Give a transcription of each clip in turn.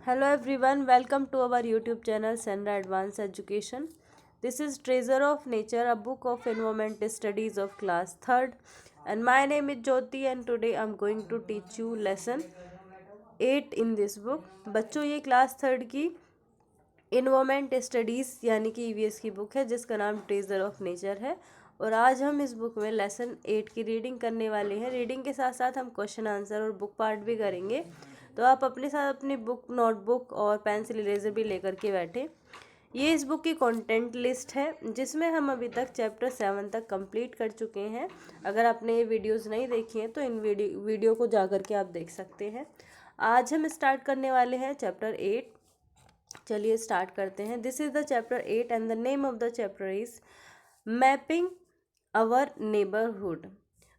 Hello everyone, welcome to our YouTube channel Senra Advanced Education. This is Treasure of Nature, a book of environment studies of class 3rd, and my name is Jyoti and today I'm going to teach you lesson 8 in this book. बच्चों ये class 3rd की environment studies यानी कि EVS की book है जिसका नाम treasure of nature है। और आज हम इस बुक में लेसन 8 की रीडिंग करने वाले हैं। रीडिंग के साथ साथ हम क्वेश्चन आंसर और बुक पार्ट भी करेंगे, तो आप अपने साथ अपनी बुक, नोटबुक और पेंसिल इरेजर भी लेकर के बैठे। ये इस बुक की कंटेंट लिस्ट है जिसमें हम अभी तक चैप्टर 7 तक कंप्लीट कर चुके हैं। अगर आपने ये वीडियोस नहीं देखी हैं तो इन वीडियो को जा कर के आप देख सकते हैं। आज हम स्टार्ट करने वाले हैं चैप्टर 8। चलिए स्टार्ट करते हैं। This is the chapter 8 and the name of the chapter is mapping our neighbourhood.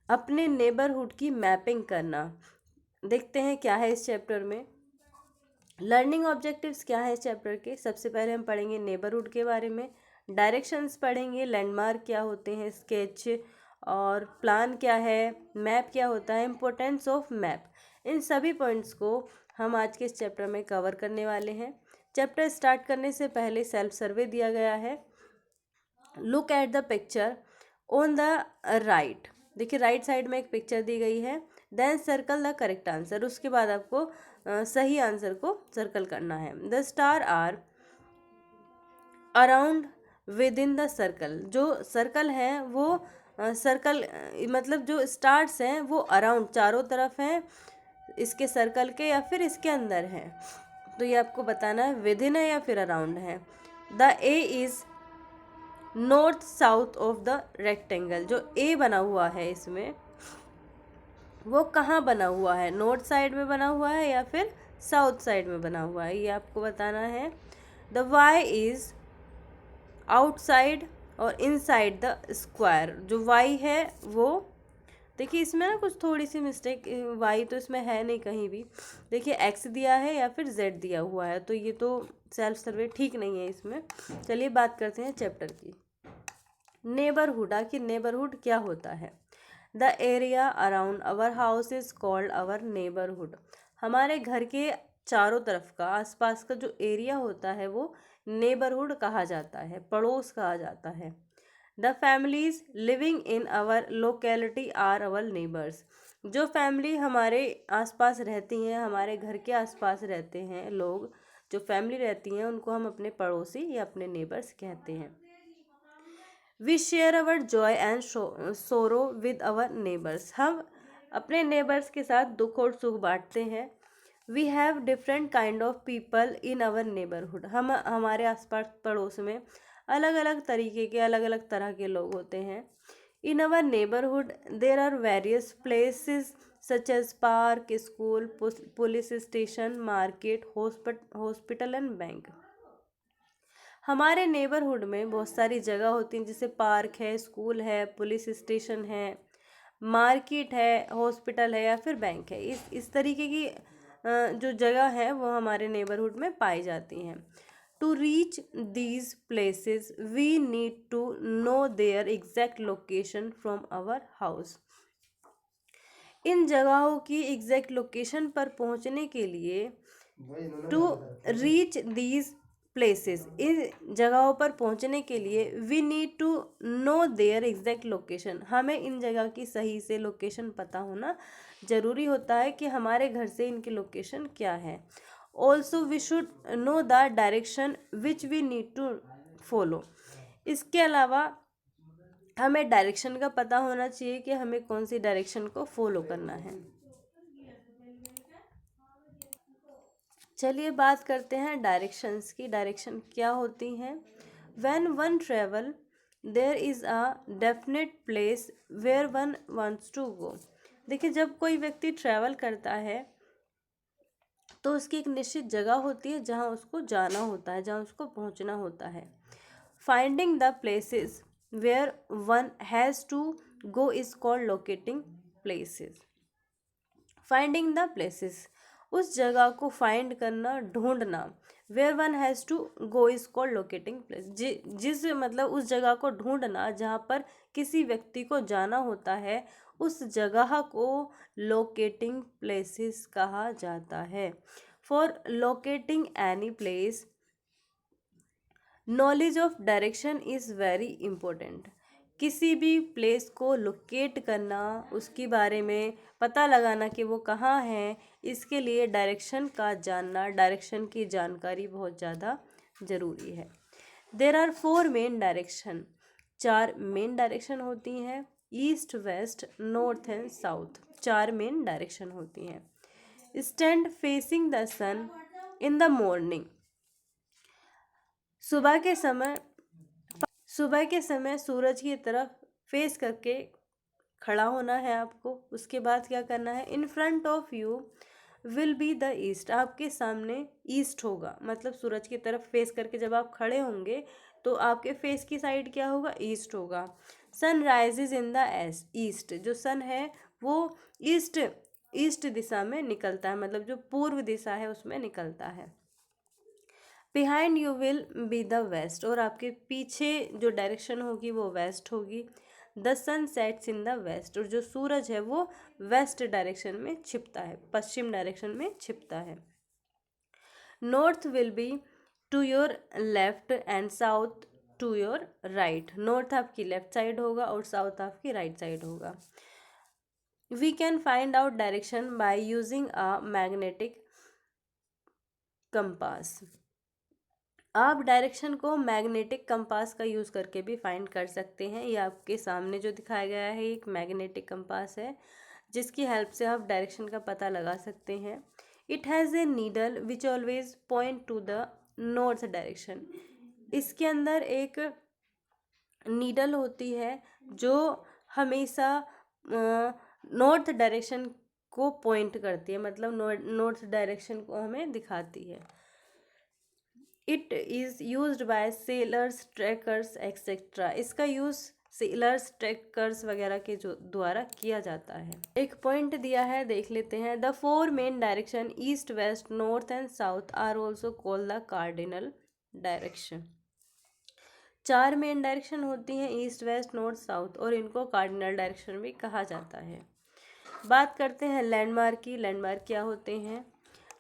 अपने नेबरहुड की मैपिंग करना। देखते हैं क्या है इस चैप्टर में। लर्निंग ऑब्जेक्टिव्स क्या है इस चैप्टर के। सबसे पहले हम पढ़ेंगे नेबरहुड के बारे में, डायरेक्शंस पढ़ेंगे, लैंडमार्क क्या होते हैं, स्केच और प्लान क्या है, मैप क्या होता है, इम्पोर्टेंस ऑफ मैप। इन सभी पॉइंट्स को हम आज के इस चैप्टर में कवर करने वाले हैं। चैप्टर स्टार्ट करने से पहले सेल्फ सर्वे दिया गया है। Look at the picture on the right. देखिए राइट साइड में एक पिक्चर दी गई है। Then circle the correct answer. उसके बाद आपको सही आंसर को सर्कल करना है। The star are around within the circle. जो सर्कल है वो सर्कल मतलब जो स्टार्स हैं वो अराउंड चारों तरफ हैं इसके सर्कल के या फिर इसके अंदर है। तो ये आपको बताना है विद इन है या फिर अराउंड है। The A is north south of the rectangle. जो ए बना हुआ है इसमें वो कहाँ बना हुआ है, नॉर्थ साइड में बना हुआ है या फिर साउथ साइड में बना हुआ है, ये आपको बताना है। द वाई इज आउटसाइड और इनसाइड द स्क्वायर। जो वाई है वो देखिए इसमें ना कुछ थोड़ी सी मिस्टेक, वाई तो इसमें है नहीं कहीं भी। देखिए एक्स दिया है या फिर जेड दिया हुआ है, तो ये तो सेल्फ सर्वे ठीक नहीं है इसमें। चलिए बात करते हैं चैप्टर की। नेबरहुड, आखिर नेबरहुड क्या होता है। The area around our house is called our neighbourhood. हमारे घर के चारों तरफ का, आसपास का जो एरिया होता है वो नेबरहुड कहा जाता है, पड़ोस कहा जाता है। The families living in our locality are our neighbours. जो फैमिली हमारे आसपास रहती हैं, हमारे घर के आसपास रहते हैं लोग, जो फैमिली रहती हैं उनको हम अपने पड़ोसी या अपने नेबर्स कहते हैं। We share our joy and sorrow with our neighbours. हम अपने नेबर्स के साथ दुख और सुख बांटते हैं। We have different kind of people in our neighbourhood. हम हमारे आसपास पड़ोस में अलग अलग तरीके के, अलग अलग तरह के लोग होते हैं। In our neighbourhood there are various places such as park, school, police station, market, hospital and bank. हमारे नेबरहुड में बहुत सारी जगह होती हैं, जैसे पार्क है, स्कूल है, पुलिस स्टेशन है, मार्केट है, हॉस्पिटल है या फिर बैंक है। इस तरीके की जो जगह है वो हमारे नेबरहुड में पाई जाती हैं। To reach these places we need to know their exact location from our house. इन जगहों की एग्जैक्ट लोकेशन पर पहुंचने के लिए टू रीच दीज प्लेसेस, इन जगहों पर पहुंचने के लिए we need to know their exact location. हमें इन जगह की सही से लोकेशन पता होना ज़रूरी होता है कि हमारे घर से इनकी लोकेशन क्या है। Also we should know the direction which we need to follow. इसके अलावा हमें डायरेक्शन का पता होना चाहिए कि हमें कौन सी डायरेक्शन को फॉलो करना है। चलिए बात करते हैं डायरेक्शंस की। डायरेक्शन क्या होती हैं। When one travel there is a definite place where one wants to go. देखिए जब कोई व्यक्ति ट्रैवल करता है तो उसकी एक निश्चित जगह होती है जहाँ उसको जाना होता है, जहाँ उसको पहुँचना होता है। Finding the places where one has to go is called locating places. Finding the places, उस जगह को फाइंड करना, ढूंढना। Where one has to go is called locating place. जिस मतलब उस जगह को ढूंढना जहाँ पर किसी व्यक्ति को जाना होता है, उस जगह को लोकेटिंग प्लेसेस कहा जाता है। For locating any place knowledge of direction is very important. किसी भी प्लेस को लोकेट करना, उसके बारे में पता लगाना कि वो कहाँ है, इसके लिए डायरेक्शन का जानना, डायरेक्शन की जानकारी बहुत ज़्यादा ज़रूरी है। There are 4 main direction, 4 main direction होती हैं, east, west, north and south, 4 main direction होती हैं। Stand facing the sun in the morning, सुबह के समय सूरज की तरफ फेस करके खड़ा होना है आपको। उसके बाद क्या करना है, in front of you will be the east, आपके सामने ईस्ट होगा, मतलब सूरज की तरफ फेस करके जब आप खड़े होंगे तो आपके फेस की साइड क्या होगा, ईस्ट होगा। Sun rises in the east, जो सन है वो ईस्ट दिशा में निकलता है, मतलब जो पूर्व दिशा है उसमें निकलता है। Behind you will be the west, और आपके पीछे जो डायरेक्शन होगी वो वेस्ट होगी। The sun sets in the west, और जो सूरज है वो वेस्ट डायरेक्शन में छिपता है, पश्चिम डायरेक्शन में छिपता है। North will be to your left and south to your right, north आपकी लेफ्ट साइड होगा और साउथ आपकी राइट साइड होगा। We can find out direction by using a magnetic compass, आप डायरेक्शन को मैग्नेटिक कंपास का यूज़ करके भी फाइंड कर सकते हैं। ये आपके सामने जो दिखाया गया है एक मैग्नेटिक कंपास है, जिसकी हेल्प से आप डायरेक्शन का पता लगा सकते हैं। It has a needle which always point two the north direction, इसके अंदर एक नीडल होती है जो हमेशा नॉर्थ डायरेक्शन को पॉइंट करती है, मतलब नॉर्थ डायरेक्शन को हमें दिखाती है। It is used by sailors, trackers etcetera, इसका यूज़ सेलर्स, ट्रैकर्स वगैरह के जो द्वारा किया जाता है। एक पॉइंट दिया है, देख लेते हैं। The 4 main direction east, west, north and south are also called the cardinal direction, 4 main direction होती हैं, ईस्ट, वेस्ट, नॉर्थ, साउथ, और इनको कार्डिनल डायरेक्शन भी कहा जाता है। बात करते हैं लैंडमार्क की। लैंडमार्क क्या होते हैं?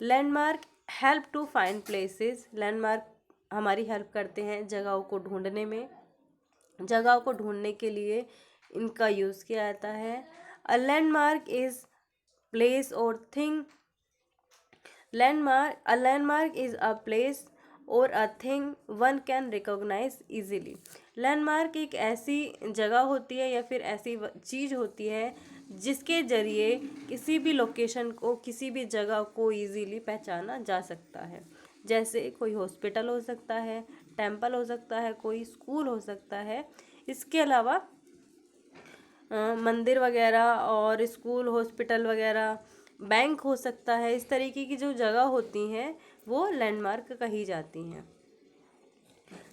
Landmark help to find places, landmark हमारी हेल्प करते हैं जगहों को ढूंढने में। जगहों को ढूंढने के लिए इनका यूज़ किया जाता है। A landmark is place or thing, a landmark is a place or a thing one can recognise easily, landmark एक ऐसी जगह होती है या फिर ऐसी चीज़ होती है जिसके ज़रिए किसी भी लोकेशन को, किसी भी जगह को इजीली पहचाना जा सकता है। जैसे कोई हॉस्पिटल हो सकता है, टेंपल हो सकता है, कोई स्कूल हो सकता है। इसके अलावा मंदिर वगैरह और स्कूल, हॉस्पिटल वगैरह, बैंक हो सकता है। इस तरीके की जो जगह होती हैं वो लैंडमार्क कही जाती हैं।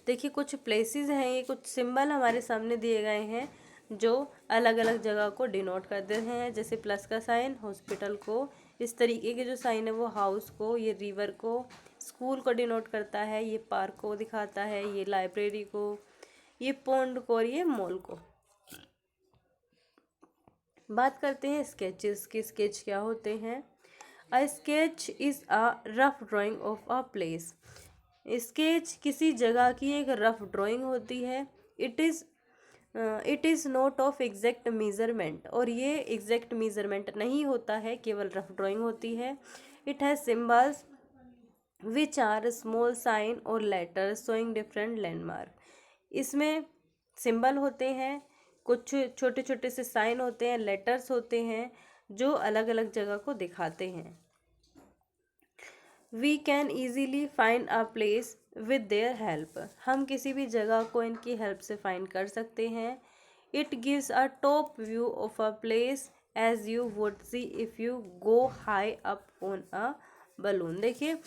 देखिए कुछ प्लेसेस हैं, ये कुछ सिंबल हमारे सामने दिए गए हैं जो अलग अलग जगह को डिनोट करते हैं। जैसे प्लस का साइन हॉस्पिटल को, इस तरीके के जो साइन है वो हाउस को, ये रिवर को, स्कूल को डिनोट करता है, ये पार्क को दिखाता है, ये लाइब्रेरी को, ये पॉन्ड को और ये मॉल को। बात करते हैं स्केचेस की। स्केच क्या होते हैं? A sketch is a rough drawing of a place, sketch किसी जगह की एक रफ ड्राइंग होती है। It is not of exact measurement, और ये एग्जैक्ट मेजरमेंट नहीं होता है, केवल रफ ड्राइंग होती है। It has symbols which are small sign और लेटर्स शोइंग डिफरेंट लैंडमार्क, इसमें सिंबल होते हैं, कुछ छोटे छोटे से साइन होते हैं, लेटर्स होते हैं जो अलग अलग जगह को दिखाते हैं। We can easily find a place with their help, हम किसी भी जगह को इनकी हेल्प से फाइंड कर सकते हैं। It gives a top view of a place as you would see if you go high up on a balloon. देखिए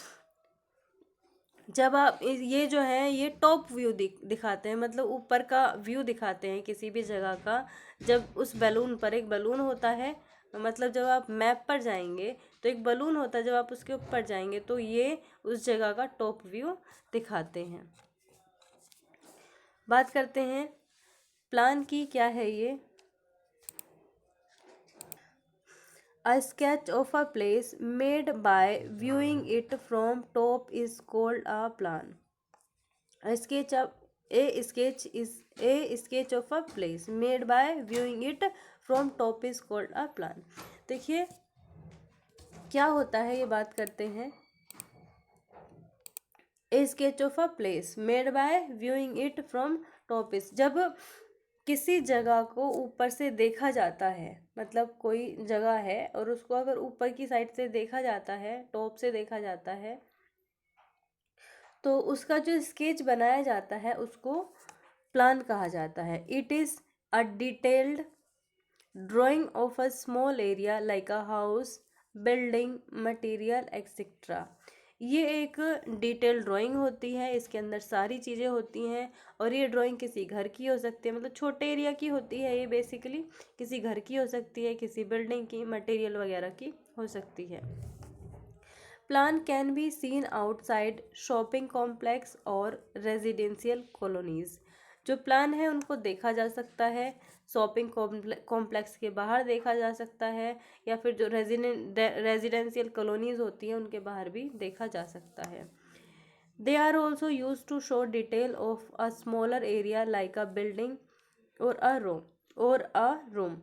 जब आप ये जो है ये टॉप व्यू दिखाते हैं, मतलब ऊपर का व्यू दिखाते हैं किसी भी जगह का। जब उस बैलून पर, एक बैलून होता है, मतलब जब आप मैप पर जाएंगे तो एक बलून होता है, जब आप उसके ऊपर जाएंगे तो ये उस जगह का टॉप व्यू दिखाते हैं। बात करते हैं प्लान की। क्या है ये? A sketch of a place made by viewing it from top is called a plan. A sketch of a sketch is a sketch of a place made by viewing it from top is called a plan. देखिए क्या होता है, ये बात करते हैं। ए sketch of a place made by viewing it from top is, जब किसी जगह को ऊपर से देखा जाता है, मतलब कोई जगह है और उसको अगर ऊपर की साइड से देखा जाता है, टॉप से देखा जाता है, तो उसका जो स्केच बनाया जाता है उसको प्लान कहा जाता है। It is a detailed drawing of a small area like a house, building, material etcetera. ये एक डिटेल ड्राइंग होती है, इसके अंदर सारी चीज़ें होती हैं और ये ड्राइंग किसी घर की हो सकती है, मतलब छोटे एरिया की होती है ये, बेसिकली किसी घर की हो सकती है, किसी बिल्डिंग की, मटेरियल वगैरह की हो सकती है। Plan can be seen outside shopping complex और रेजिडेंशियल कॉलोनीज। जो प्लान है उनको देखा जा सकता है, शॉपिंग कॉम्प्लेक्स के बाहर देखा जा सकता है, या फिर जो रेजिडेंशियल कॉलोनीज होती हैं उनके बाहर भी देखा जा सकता है। They are also use to show detail of a smaller area like a building और अ रूम।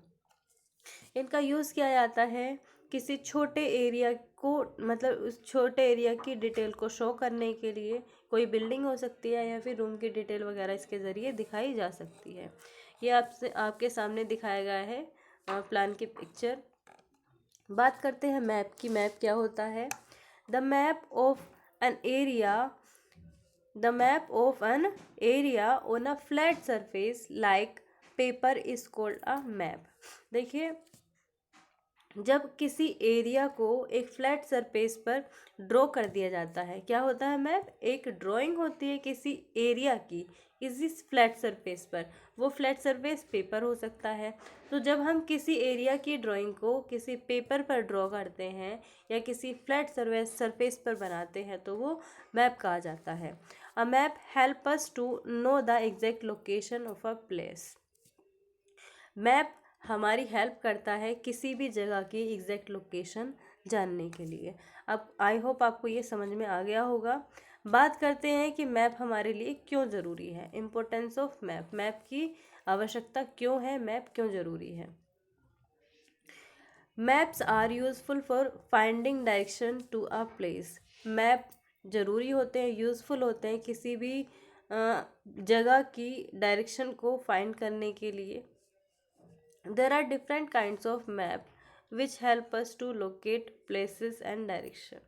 इनका यूज़ किया जाता है किसी छोटे एरिया को, मतलब उस छोटे एरिया की डिटेल को शो करने के लिए। कोई बिल्डिंग हो सकती है या फिर रूम की डिटेल वगैरह इसके ज़रिए दिखाई जा सकती है। ये आपके सामने दिखाया गया है प्लान की पिक्चर। बात करते हैं मैप की। मैप क्या होता है? The map of an area the map of an area on a flat surface like paper is called a map. देखिए, जब किसी एरिया को एक फ्लैट सरफेस पर ड्रॉ कर दिया जाता है, क्या होता है? मैप एक ड्राइंग होती है किसी एरिया की इसी फ्लैट सरफेस पर। वो फ्लैट सरफेस पेपर हो सकता है। तो जब हम किसी एरिया की ड्राइंग को किसी पेपर पर ड्रॉ करते हैं या किसी फ्लैट सरफेस पर बनाते हैं तो वो मैप कहा जाता है। A map help us to know the exact location of a place. Map हमारी हेल्प करता है किसी भी जगह की एग्जैक्ट लोकेशन जानने के लिए। अब आई होप आपको ये समझ में आ गया होगा। बात करते हैं कि मैप हमारे लिए क्यों ज़रूरी है। इम्पोर्टेंस ऑफ मैप, मैप की आवश्यकता क्यों है, मैप क्यों ज़रूरी है। Maps are useful for finding direction to a place. Map ज़रूरी होते हैं, यूज़फुल होते हैं किसी भी जगह की डायरेक्शन को फाइंड करने के लिए। There are different kinds of map which help us to locate places and direction.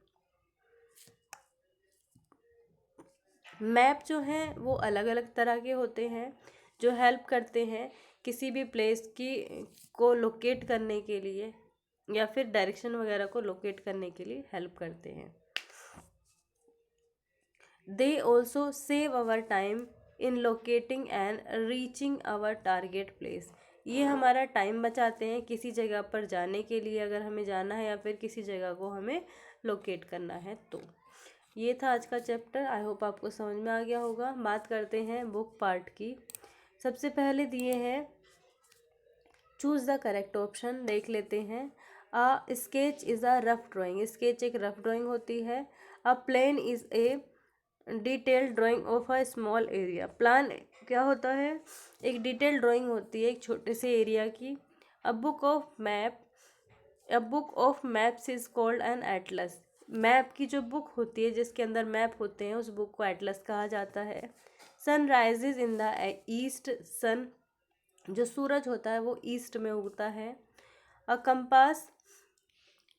Map जो हैं वो अलग अलग तरह के होते हैं जो हेल्प करते हैं किसी भी प्लेस की को लोकेट करने के लिए या फिर डायरेक्शन वगैरह को लोकेट करने के लिए हेल्प करते हैं। They also save our time in locating and reaching our target place. ये हमारा टाइम बचाते हैं किसी जगह पर जाने के लिए, अगर हमें जाना है या फिर किसी जगह को हमें लोकेट करना है तो। ये था आज का चैप्टर। आई होप आपको समझ में आ गया होगा। बात करते हैं बुक पार्ट की। सबसे पहले दिए हैं चूज़ द करेक्ट ऑप्शन, देख लेते हैं। A sketch is a rough drawing. Sketch एक रफ ड्राइंग होती है। A plane is a detailed drawing of a small area. Plan क्या होता है? एक डिटेल ड्राइंग होती है एक छोटे से एरिया की। A book of maps is called an Atlas. Map की जो बुक होती है जिसके अंदर मैप होते हैं उस बुक को एटलस कहा जाता है। Sun rises in the east. Sun जो सूरज होता है वो ईस्ट में उगता है। A compass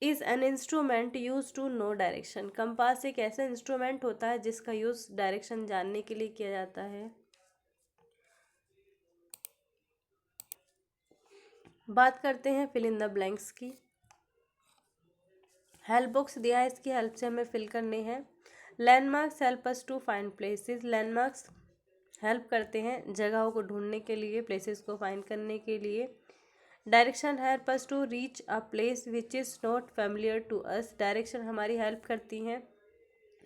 is an instrument use to know direction. Compass एक ऐसा इंस्ट्रूमेंट होता है जिसका यूज़ डायरेक्शन जानने के लिए किया जाता है। बात करते हैं फिल इन द ब्लैंक्स की। हेल्प बॉक्स दिया है, इसकी हेल्प से हमें फिल करने हैं। Landmarks help us to find places. Landmarks help करते हैं जगहों को ढूंढने के लिए, प्लेसेस को फाइंड करने के लिए। Direction help us to reach a place which is not familiar to us. Direction हमारी हेल्प करती हैं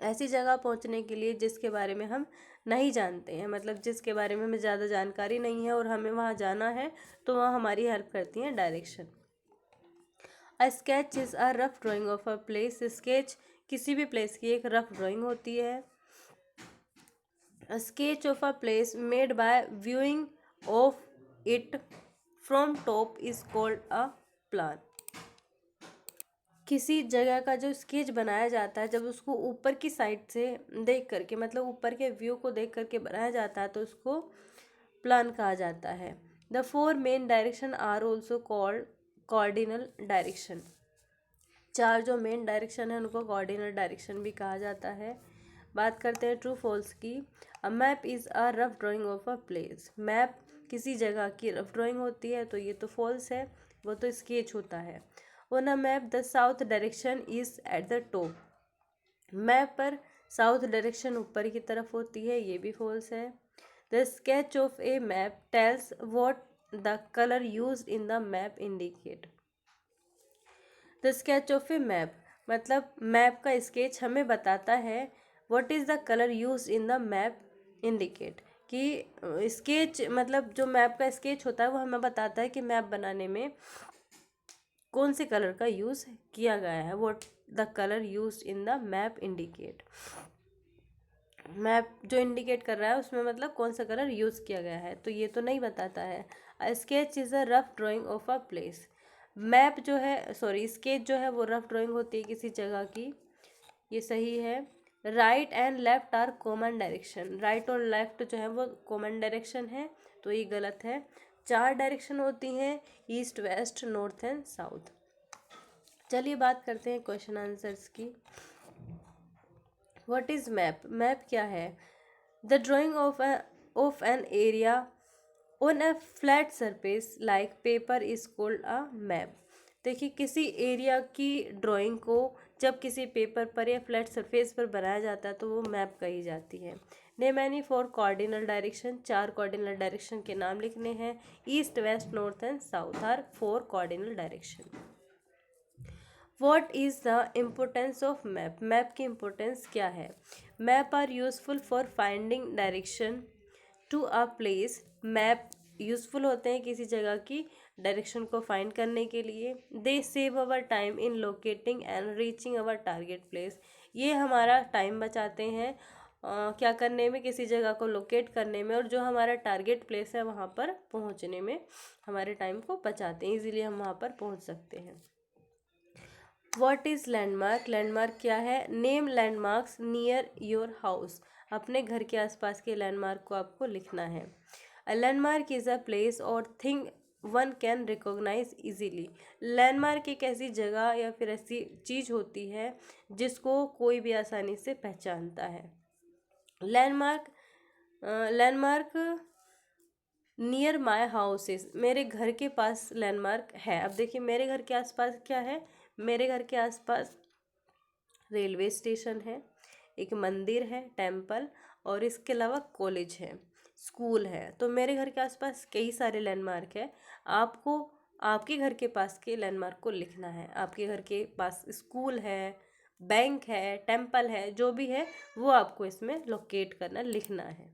ऐसी जगह पहुंचने के लिए जिसके बारे में हम नहीं जानते हैं, मतलब जिसके बारे में हमें ज़्यादा जानकारी नहीं है और हमें वहाँ जाना है तो वहाँ हमारी हेल्प करती हैं direction. A sketch is a rough drawing of a place. Sketch किसी भी प्लेस की एक रफ ड्राइंग होती है। A sketch of a place made by viewing of it from top is called a plan। किसी जगह का जो स्केच बनाया जाता है, जब उसको ऊपर की साइड से देख करके, मतलब ऊपर के व्यू को देख करके बनाया जाता है, तो उसको प्लान कहा जाता है। The four main direction are also called cardinal direction. चार जो मेन डायरेक्शन है उनको कॉर्डिनल डायरेक्शन भी कहा जाता है। बात करते हैं ट्रू फॉल्स की। A map is a rough drawing of a place. Map किसी जगह की रफ ड्राइंग होती है, तो ये तो फॉल्स है, वो तो स्केच होता है। On a map the south direction is at the top. Map पर साउथ डायरेक्शन ऊपर की तरफ होती है, ये भी फॉल्स है। The sketch of a map tells what the colour use in the map indicate. The sketch of a map, मतलब मैप का स्केच हमें बताता है what is the colour use in the map indicate, कि sketch मतलब जो map का sketch होता है वो हमें बताता है कि मैप बनाने में कौन से कलर का यूज़ किया गया है। What the colour use in the map indicate, map जो इंडिकेट कर रहा है उसमें मतलब कौन सा कलर यूज़ किया गया है, तो ये तो नहीं बताता है। अ sketch is a rough drawing of a place. Map जो है, सॉरी, स्केच जो है वो रफ ड्राइंग होती है किसी जगह की, ये सही है। Right and left are common direction. Right और लेफ्ट जो है वो कॉमन डायरेक्शन है, तो ये गलत है। चार डायरेक्शन होती हैं, east west north and south. चलिए बात करते हैं क्वेश्चन आंसर्स की। What is map? मैप क्या है? The drying of an area on a flat surface like paper is called a map. देखिए, किसी एरिया की ड्राइंग को जब किसी पेपर पर या फ्लैट सरफेस पर बनाया जाता है तो वो मैप कही जाती है। Name any four cardinal direction. चार कॉर्डिनल डायरेक्शन के नाम लिखने हैं। East west north and south are four cardinal direction. What is the importance of map? Map की इम्पोर्टेंस क्या है? Map are useful for finding direction to a place. Map useful होते हैं किसी जगह की डायरेक्शन को फाइंड करने के लिए। They save our time in locating and reaching our target place. ये हमारा टाइम बचाते हैं क्या करने में, किसी जगह को लोकेट करने में, और जो हमारा टारगेट प्लेस है वहाँ पर पहुँचने में हमारे टाइम को बचाते हैं, इजीली हम वहाँ पर पहुँच सकते हैं। What is landmark? लैंडमार्क क्या है? Name landmarks near your house. अपने घर के आसपास के लैंडमार्क को आपको लिखना है। A landmark is a place or thing one can recognise easily. Landmark एक ऐसी जगह या फिर ऐसी चीज़ होती है जिसको कोई भी आसानी से पहचानता है। Landmark landmark near my houses. मेरे घर के पास लैंडमार्क है। अब देखिए, मेरे घर के आसपास क्या है? मेरे घर के आसपास रेलवे स्टेशन है, एक मंदिर है, टेम्पल, और इसके अलावा कॉलेज है, स्कूल है। तो मेरे घर के आसपास कई सारे लैंडमार्क है। आपको आपके घर के पास के लैंडमार्क को लिखना है। आपके घर के पास स्कूल है, बैंक है, टेम्पल है, जो भी है वो आपको इसमें लोकेट करना, लिखना है।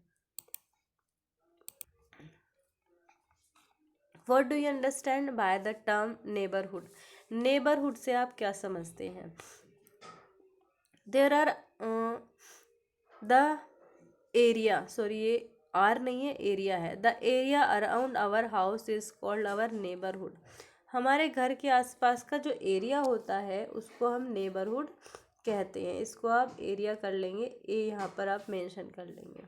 What do you understand by the term neighbourhood? Neighbourhood से आप क्या समझते हैं? There are the area, sorry ये आर नहीं है, एरिया है। The area around our house is called our neighbourhood. हमारे घर के आसपास का जो एरिया होता है उसको हम नेबरहुड कहते हैं। इसको आप एरिया कर लेंगे, ये यहाँ पर आप मेंशन कर लेंगे।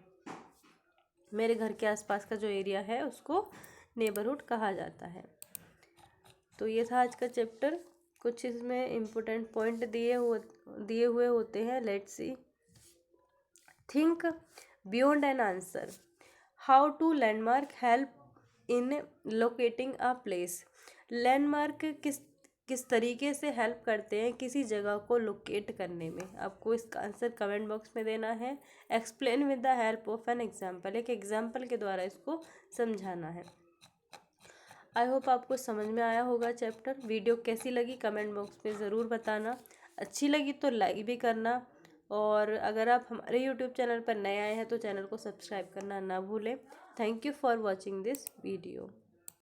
मेरे घर के आसपास का जो एरिया है उसको नेबरहुड कहा जाता है। तो ये था आज का चैप्टर। कुछ इसमें इम्पोर्टेंट पॉइंट दिए हुए होते हैं। Let's see. Think beyond an answer. How to landmark help in locating a place. Landmark किस तरीके से हेल्प करते हैं किसी जगह को लोकेट करने में? आपको इसका आंसर कमेंट बॉक्स में देना है। Explain with the help of an example. एक एग्जाम्पल के द्वारा इसको समझाना है। आई होप आपको समझ में आया होगा चैप्टर। वीडियो कैसी लगी कमेंट बॉक्स में ज़रूर बताना। अच्छी लगी तो लाइक भी करना, और अगर आप हमारे यूट्यूब चैनल पर नए आए हैं तो चैनल को सब्सक्राइब करना ना भूलें। Thank you for watching this video.